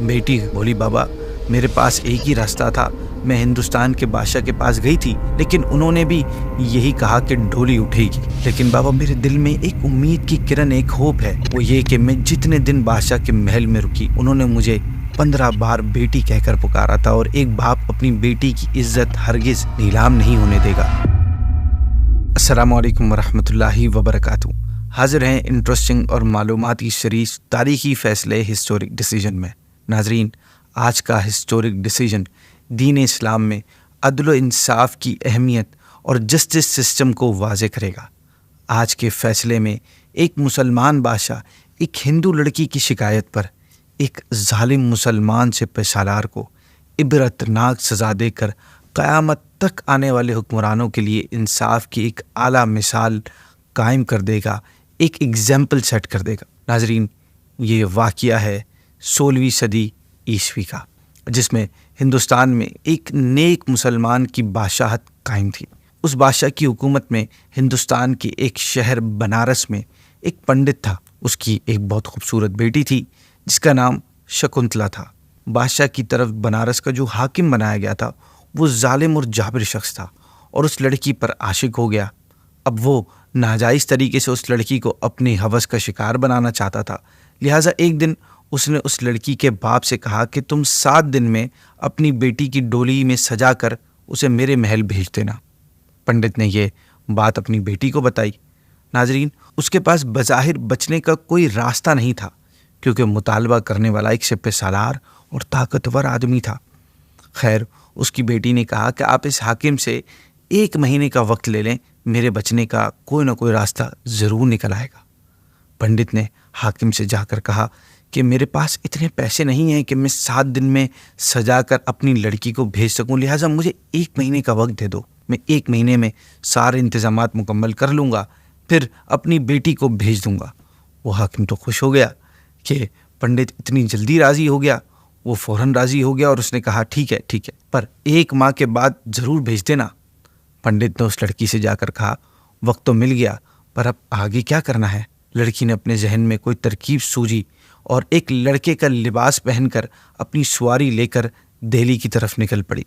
بیٹی بولی بابا میرے پاس ایک ہی راستہ تھا، میں ہندوستان کے بادشاہ کے پاس گئی تھی لیکن انہوں نے بھی یہی کہا کہ ڈولی اٹھے گی، لیکن بابا میرے دل میں ایک امید کی کرن، ایک ہوپ ہے، وہ یہ کہ میں جتنے دن بادشاہ کے محل میں رکی انہوں نے مجھے 15 بار بیٹی کہہ کر پکارا تھا، اور ایک باپ اپنی بیٹی کی عزت ہرگز نیلام نہیں ہونے دے گا۔ السلام علیکم ورحمۃ اللہ وبرکاتہ۔ حاضر ہیں انٹرسٹنگ اور معلوماتی سیریز تاریخی فیصلے ہسٹورک ڈیسیجن میں۔ ناظرین، آج کا ہسٹورک ڈیسیجن دین اسلام میں عدل و انصاف کی اہمیت اور جسٹس سسٹم کو واضح کرے گا۔ آج کے فیصلے میں ایک مسلمان بادشاہ ایک ہندو لڑکی کی شکایت پر ایک ظالم مسلمان سپہ سالار کو عبرتناک سزا دے کر قیامت تک آنے والے حکمرانوں کے لیے انصاف کی ایک اعلیٰ مثال قائم کر دے گا، ایک ایگزامپل سیٹ کر دے گا۔ ناظرین، یہ واقعہ ہے 16ویں صدی عیسوی کا، جس میں ہندوستان میں ایک نیک مسلمان کی بادشاہت قائم تھی۔ اس بادشاہ کی حکومت میں ہندوستان کے ایک شہر بنارس میں ایک پنڈت تھا، اس کی ایک بہت خوبصورت بیٹی تھی جس کا نام شکنتلا تھا۔ بادشاہ کی طرف بنارس کا جو حاکم بنایا گیا تھا وہ ظالم اور جابر شخص تھا اور اس لڑکی پر عاشق ہو گیا۔ اب وہ ناجائز طریقے سے اس لڑکی کو اپنی ہوس کا شکار بنانا چاہتا تھا، لہٰذا ایک دن اس نے اس لڑکی کے باپ سے کہا کہ تم 7 دن میں اپنی بیٹی کی ڈولی میں سجا کر اسے میرے محل بھیج دینا۔ پنڈت نے یہ بات اپنی بیٹی کو بتائی۔ ناظرین، اس کے پاس بظاہر بچنے کا کوئی راستہ نہیں تھا کیونکہ مطالبہ کرنے والا ایک سپہ سالار اور طاقتور آدمی تھا۔ خیر، اس کی بیٹی نے کہا کہ آپ اس حاکم سے 1 مہینے کا وقت لے لیں، میرے بچنے کا کوئی نہ کوئی راستہ ضرور نکل آئے گا۔ پنڈت نے حاکم سے جا کر کہا کہ میرے پاس اتنے پیسے نہیں ہیں کہ میں 7 دن میں سجا کر اپنی لڑکی کو بھیج سکوں، لہٰذا مجھے 1 مہینے کا وقت دے دو، میں 1 مہینے میں سارے انتظامات مکمل کر لوں گا، پھر اپنی بیٹی کو بھیج دوں گا۔ وہ حاکم تو خوش ہو گیا کہ پنڈت اتنی جلدی راضی ہو گیا، وہ فوراً راضی ہو گیا اور اس نے کہا ٹھیک ہے پر 1 ماہ کے بعد ضرور بھیج دینا۔ پنڈت نے اس لڑکی سے جا کر کہا وقت تو مل گیا پر اب آگے کیا کرنا ہے؟ لڑکی نے اپنے ذہن میں کوئی ترکیب سوجی اور ایک لڑکے کا لباس پہن کر اپنی سواری لے کر دہلی کی طرف نکل پڑی۔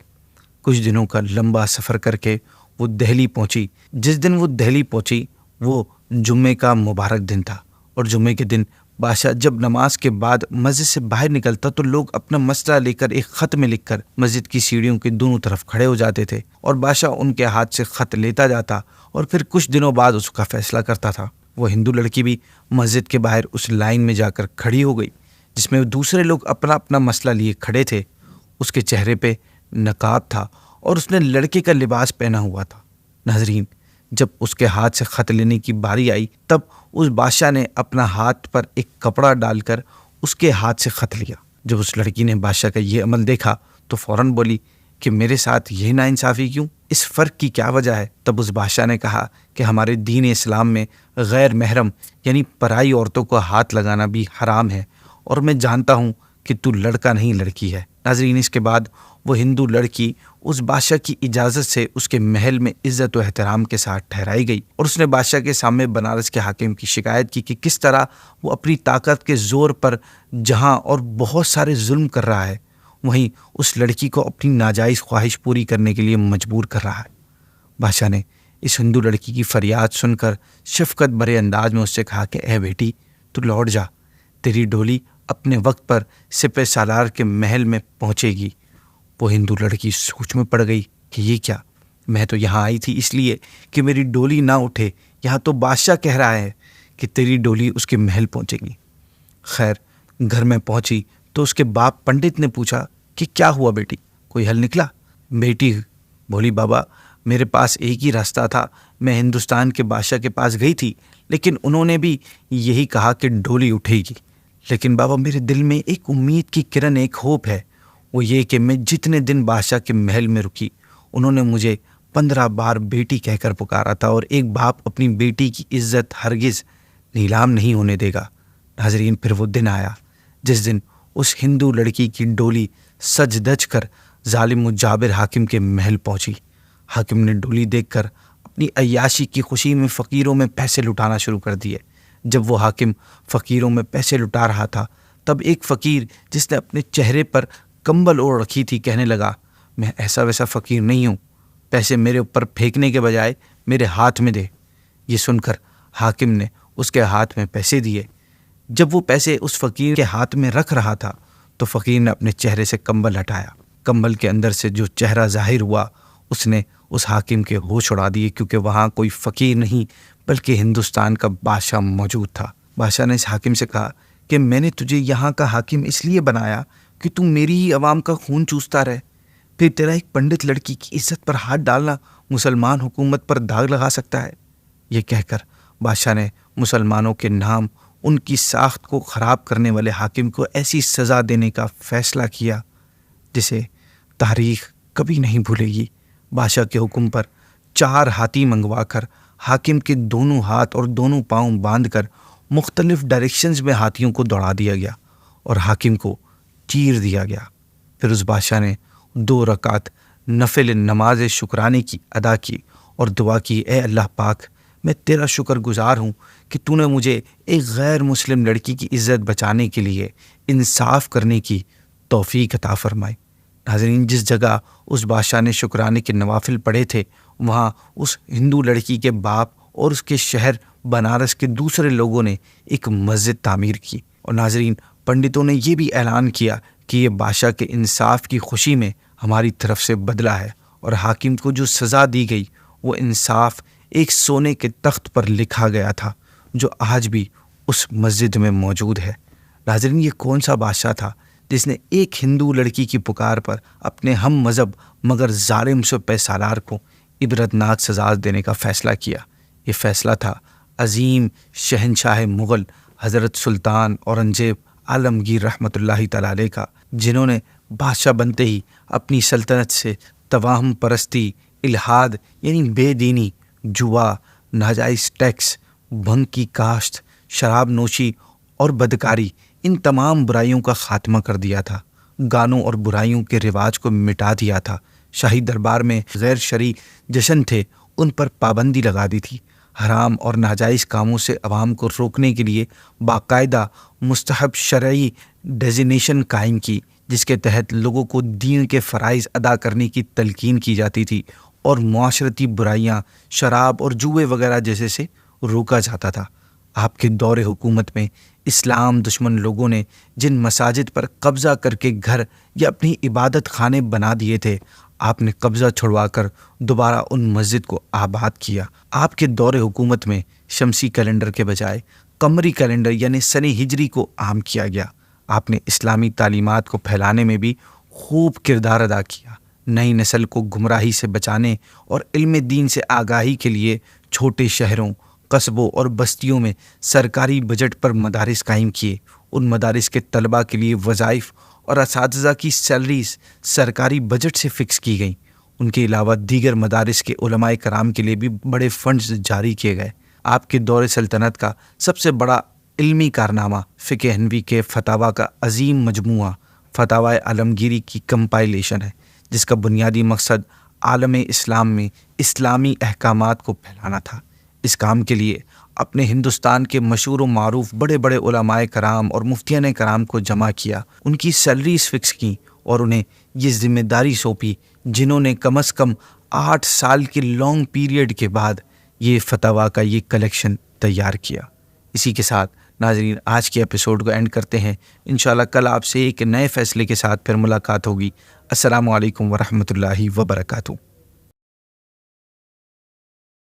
کچھ دنوں کا لمبا سفر کر کے وہ دہلی پہنچی۔ جس دن وہ دہلی پہنچی وہ جمعے کا مبارک دن تھا، اور جمعے کے دن بادشاہ جب نماز کے بعد مسجد سے باہر نکلتا تو لوگ اپنا مسئلہ لے کر ایک خط میں لکھ کر مسجد کی سیڑھیوں کے دونوں طرف کھڑے ہو جاتے تھے، اور بادشاہ ان کے ہاتھ سے خط لیتا جاتا اور پھر کچھ دنوں بعد اس کا فیصلہ کرتا تھا۔ وہ ہندو لڑکی بھی مسجد کے باہر اس لائن میں جا کر کھڑی ہو گئی جس میں دوسرے لوگ اپنا اپنا مسئلہ لیے کھڑے تھے۔ اس کے چہرے پہ نقاب تھا اور اس نے لڑکے کا لباس پہنا ہوا تھا۔ ناظرین، جب اس کے ہاتھ سے خط لینے کی باری آئی تب اس بادشاہ نے اپنا ہاتھ پر ایک کپڑا ڈال کر اس کے ہاتھ سے خط لیا۔ جب اس لڑکی نے بادشاہ کا یہ عمل دیکھا تو فوراً بولی کہ میرے ساتھ یہ ناانصافی کیوں؟ اس فرق کی کیا وجہ ہے؟ تب اس بادشاہ نے کہا کہ ہمارے دین اسلام میں غیر محرم یعنی پرائی عورتوں کو ہاتھ لگانا بھی حرام ہے، اور میں جانتا ہوں کہ تو لڑکا نہیں لڑکی ہے۔ ناظرین، اس کے بعد وہ ہندو لڑکی اس بادشاہ کی اجازت سے اس کے محل میں عزت و احترام کے ساتھ ٹھہرائی گئی، اور اس نے بادشاہ کے سامنے بنارس کے حاکم کی شکایت کی کہ کس طرح وہ اپنی طاقت کے زور پر جہاں اور بہت سارے ظلم کر رہا ہے، وہیں اس لڑکی کو اپنی ناجائز خواہش پوری کرنے کے لیے مجبور کر رہا ہے۔ بادشاہ نے اس ہندو لڑکی کی فریاد سن کر شفقت بھرے انداز میں اس سے کہا کہ اے بیٹی، تو لوٹ جا، تیری ڈولی اپنے وقت پر سپہ سالار کے محل میں پہنچے گی۔ وہ ہندو لڑکی سوچ میں پڑ گئی کہ یہ کیا؟ میں تو یہاں آئی تھی اس لیے کہ میری ڈولی نہ اٹھے، یہاں تو بادشاہ کہہ رہا ہے کہ تیری ڈولی اس کے محل پہنچے گی۔ خیر، گھر میں پہنچی تو اس کے باپ پنڈت نے پوچھا کہ کیا ہوا بیٹی، کوئی حل نکلا؟ بیٹی بولی بابا میرے پاس ایک ہی راستہ تھا، میں ہندوستان کے بادشاہ کے پاس گئی تھی لیکن انہوں نے بھی یہی کہا کہ ڈولی اٹھے گی، لیکن بابا میرے دل میں ایک امید کی کرن، ایک ہوپ ہے، وہ یہ کہ میں جتنے دن بادشاہ کے محل میں رکی انہوں نے مجھے 15 بار بیٹی کہہ کر پکارا تھا، اور ایک باپ اپنی بیٹی کی عزت ہرگز نیلام نہیں ہونے دے گا۔ ناظرین، پھر وہ دن آیا جس دن اس ہندو لڑکی کی ڈولی سج دج کر ظالم و جابر حاکم کے محل پہنچی۔ حاکم نے ڈولی دیکھ کر اپنی عیاشی کی خوشی میں فقیروں میں پیسے لٹانا شروع کر دیے۔ جب وہ حاکم فقیروں میں پیسے لٹا رہا تھا تب ایک فقیر جس نے اپنے چہرے پر کمبل اوڑھ رکھی تھی کہنے لگا، میں ایسا ویسا فقیر نہیں ہوں، پیسے میرے اوپر پھینکنے کے بجائے میرے ہاتھ میں دے۔ یہ سن کر حاکم نے اس کے ہاتھ میں پیسے دیے۔ جب وہ پیسے اس فقیر کے ہاتھ میں رکھ رہا تھا تو فقیر نے اپنے چہرے سے کمبل ہٹایا۔ کمبل کے اندر سے جو چہرہ ظاہر ہوا اس نے اس حاکم کے ہوش اڑا دیے، کیونکہ وہاں کوئی فقیر نہیں بلکہ ہندوستان کا بادشاہ موجود تھا۔ بادشاہ نے اس حاکم سے کہا کہ میں نے تجھے یہاں کا حاکم اس لیے بنایا کہ تم میری ہی عوام کا خون چوستا رہے، پھر تیرا ایک پنڈت لڑکی کی عزت پر ہاتھ ڈالنا مسلمان حکومت پر داغ لگا سکتا ہے۔ یہ کہہ کر بادشاہ نے مسلمانوں کے نام ان کی ساخت کو خراب کرنے والے حاکم کو ایسی سزا دینے کا فیصلہ کیا جسے تاریخ کبھی نہیں بھولے گی۔ بادشاہ کے حکم پر 4 ہاتھی منگوا کر حاکم کے دونوں ہاتھ اور دونوں پاؤں باندھ کر مختلف ڈائریکشنز میں ہاتھیوں کو دوڑا دیا گیا اور حاکم کو چیر دیا گیا۔ پھر اس بادشاہ نے 2 رکعت نفل نماز شکرانے کی ادا کی اور دعا کی، اے اللہ پاک، میں تیرا شکر گزار ہوں کہ تو نے مجھے ایک غیر مسلم لڑکی کی عزت بچانے کے لیے انصاف کرنے کی توفیق عطا فرمائی۔ ناظرین، جس جگہ اس بادشاہ نے شکرانے کے نوافل پڑھے تھے وہاں اس ہندو لڑکی کے باپ اور اس کے شہر بنارس کے دوسرے لوگوں نے ایک مسجد تعمیر کی۔ اور ناظرین، پنڈتوں نے یہ بھی اعلان کیا کہ یہ بادشاہ کے انصاف کی خوشی میں ہماری طرف سے بدلہ ہے، اور حاکم کو جو سزا دی گئی وہ انصاف ایک سونے کے تخت پر لکھا گیا تھا جو آج بھی اس مسجد میں موجود ہے۔ ناظرین، یہ کون سا بادشاہ تھا جس نے ایک ہندو لڑکی کی پکار پر اپنے ہم مذہب مگر ظالم سپہ سالار کو عبرتناک سزا دینے کا فیصلہ کیا؟ یہ فیصلہ تھا عظیم شہنشاہ مغل حضرت سلطان اورنگزیب عالمگیر رحمۃ اللہ تعالیٰ علیہ کا، جنہوں نے بادشاہ بنتے ہی اپنی سلطنت سے توہم پرستی، الحاد یعنی بے دینی، جوا، ناجائز ٹیکس، بھنگ کی کاشت، شراب نوشی اور بدکاری، ان تمام برائیوں کا خاتمہ کر دیا تھا۔ گانوں اور برائیوں کے رواج کو مٹا دیا تھا۔ شاہی دربار میں غیر شرعی جشن تھے ان پر پابندی لگا دی تھی۔ حرام اور ناجائز کاموں سے عوام کو روکنے کے لیے باقاعدہ مستحب شرعی ڈیزینیشن قائم کی، جس کے تحت لوگوں کو دین کے فرائض ادا کرنے کی تلقین کی جاتی تھی اور معاشرتی برائیاں، شراب اور جوئے وغیرہ جیسے سے روکا جاتا تھا۔ آپ کے دور حکومت میں اسلام دشمن لوگوں نے جن مساجد پر قبضہ کر کے گھر یا اپنی عبادت خانے بنا دیے تھے، آپ نے قبضہ چھڑوا کر دوبارہ ان مسجد کو آباد کیا۔ آپ کے دور حکومت میں شمسی کیلنڈر کے بجائے قمری کیلنڈر یعنی سن ہجری کو عام کیا گیا۔ آپ نے اسلامی تعلیمات کو پھیلانے میں بھی خوب کردار ادا کیا۔ نئی نسل کو گمراہی سے بچانے اور علم دین سے آگاہی کے لیے چھوٹے شہروں، قصبوں اور بستیوں میں سرکاری بجٹ پر مدارس قائم کیے۔ ان مدارس کے طلباء کے لیے وظائف اور اساتذہ کی سیلریز سرکاری بجٹ سے فکس کی گئیں۔ ان کے علاوہ دیگر مدارس کے علماء کرام کے لیے بھی بڑے فنڈز جاری کیے گئے۔ آپ کے دور سلطنت کا سب سے بڑا علمی کارنامہ فقہ حنفی کے فتاویٰ کا عظیم مجموعہ فتاوی عالمگیری کی کمپائلیشن ہے، جس کا بنیادی مقصد عالم اسلام میں اسلامی احکامات کو پھیلانا تھا۔ اس کام کے لیے اپنے ہندوستان کے مشہور و معروف بڑے بڑے علماء کرام اور مفتیان کرام کو جمع کیا، ان کی سیلریز فکس کیں اور انہیں یہ ذمہ داری سونپی، جنہوں نے کم از کم 8 سال کے لانگ پیریڈ کے بعد یہ فتاویٰ کا یہ کلیکشن تیار کیا۔ اسی کے ساتھ ناظرین، آج کے ایپیسوڈ کو اینڈ کرتے ہیں۔ انشاءاللہ کل آپ سے ایک نئے فیصلے کے ساتھ پھر ملاقات ہوگی۔ السلام علیکم ورحمۃ اللہ وبرکاتہ۔